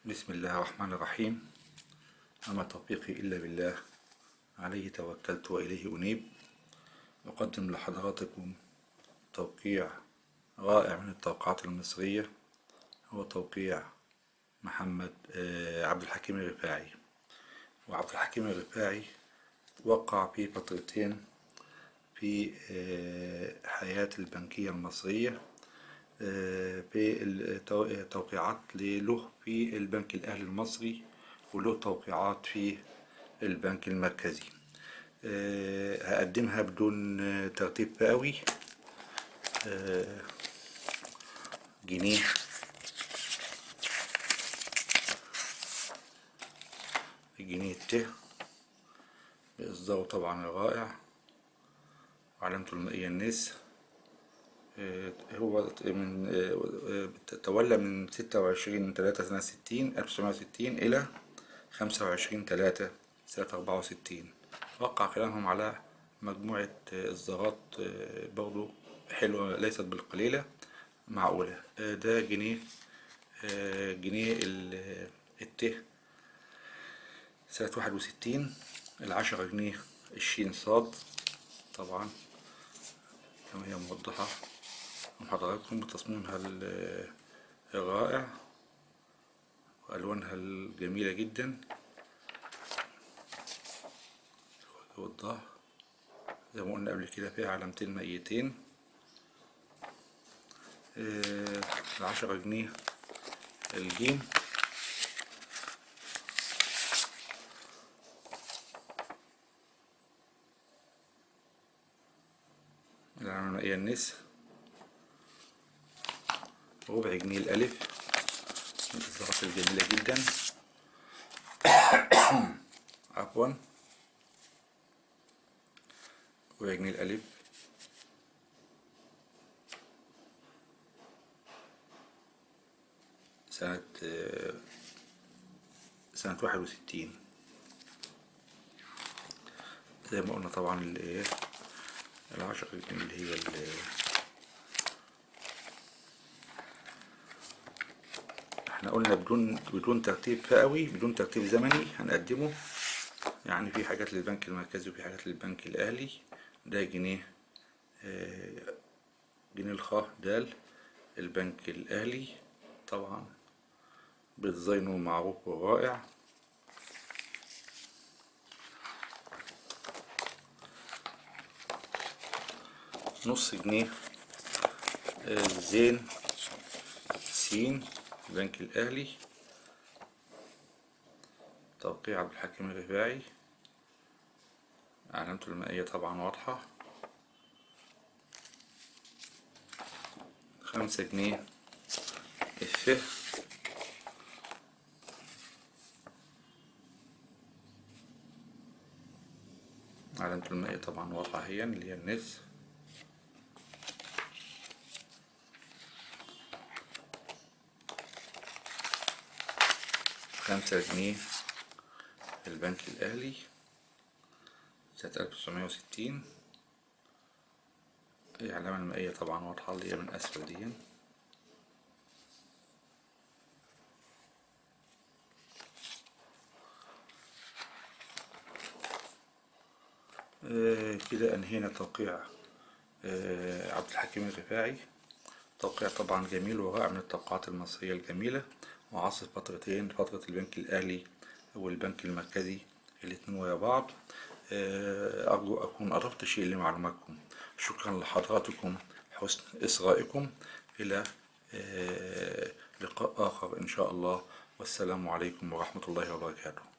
بسم الله الرحمن الرحيم. وما توفيقي إلا بالله، عليه توكلت وإليه أنيب. أقدم لحضراتكم توقيع رائع من التوقيعات المصرية، هو توقيع محمد عبد الحكيم الرفاعي. وعبد الحكيم الرفاعي وقع في فترتين في حياة البنكية المصرية، في التوقيعات له في البنك الأهلي المصري، وله توقيعات في البنك المركزي. هقدمها بدون ترتيب فئوي. جنيه، الجنيه بإصداره طبعا الرائع وعلامته المائية النسر. هو تولى من 26/3 سنة 1960 إلى 25/3 سنة 64. وقع خلالهم على مجموعة إصدارات برضو حلوة ليست بالقليلة، معقولة. ده جنيه، جنيه سنة 61. 10 جنيه الشين صاد، طبعا كما هي موضحة من حضراتكم بتصميمها الرائع وألوانها الجميلة جدا. والظهر زي ما قلنا قبل كده فيها علامتين مائيتين. 10 جنيه الجيم، العلامة المائية النسر. ربع جنيه الألف من الإصدارات الجميلة جدا. عفوا، ربع جنيه الألف سنة 61. زي ما قلنا طبعا العشرة جنيه اللي هي احنا قلنا بدون ترتيب فئوي، بدون ترتيب زمني هنقدمه. يعني في حاجات للبنك المركزي وفي حاجات للبنك الأهلي. ده جنيه، جنيه الخاء دال البنك الأهلي، طبعا بديزاينه المعروف والرائع. نص جنيه زين سين البنك الأهلي، توقيع عبد الحكيم الرفاعي، علامته المائية طبعا واضحة. 5 جنيه الفه، علامته المائية طبعا واضحة هي اللي هي النسر. 5 جنيه البنك الأهلي سنة 1960. العلامة المائية طبعا واضحة اللي هي من أسفل دي. كده أنهينا توقيع عبد الحكيم الرفاعي. توقيع طبعا جميل ورائع من التوقيعات المصرية الجميلة، وعصر فترتين، فترة البنك الأهلي والبنك المركزي الاتنين ويا بعض. أرجو أكون أضفت شيء لمعلوماتكم. شكرا لحضراتكم حسن إصغائكم. إلى لقاء آخر إن شاء الله، والسلام عليكم ورحمة الله وبركاته.